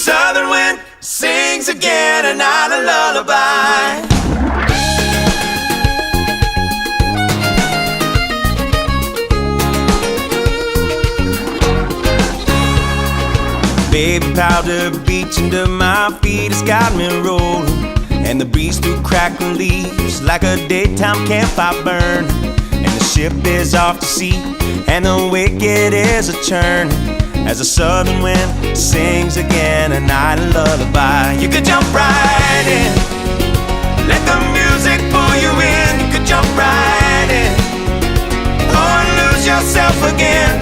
southern wind sings again a night of lullaby. Baby powder beach under my feet has got me rolling, and the breeze through crackling leaves like a daytime campfire burn. And the ship is off to sea, and the wicked is a churn, as the southern wind sings again a night of lullaby. You could jump right in, let the music pull you in. You could jump right in, or lose yourself again,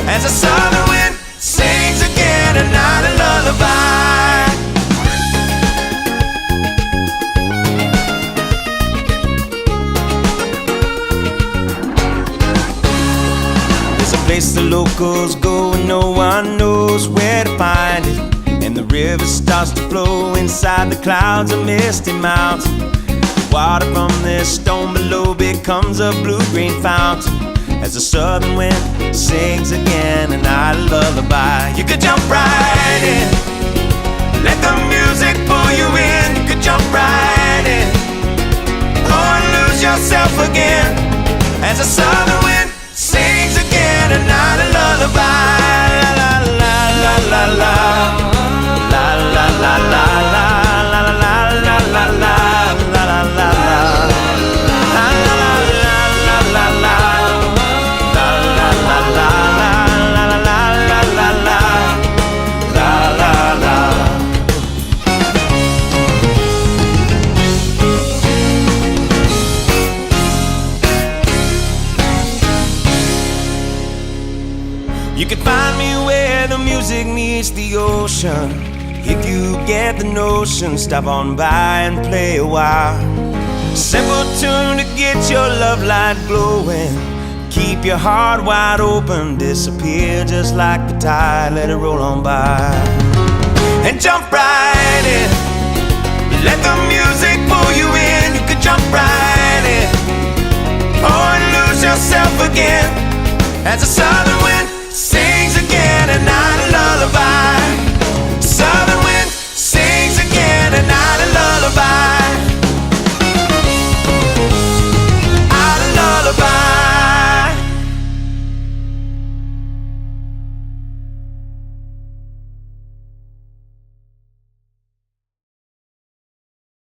as the southern wind sings again a night of lullaby. There's a place the locals go and no one knows where to find it, and the river starts to flow inside the clouds of misty mountain. The water from this stone below becomes a blue-green fountain, as the southern wind sings again a night of lullaby. You could jump right in, let the music pull you in. You could jump right in, or lose yourself again, as the southern wind sings again a night of lullaby. La la la la la la la la la la la la la la la la. You can find me where the music meets the ocean. If you get the notion, stop on by and play a while. Simple tune to get your love light glowing. Keep your heart wide open, disappear just like the tide, let it roll on by. And jump right in, let the music pull you in. You could jump right in, or lose yourself again, as the sun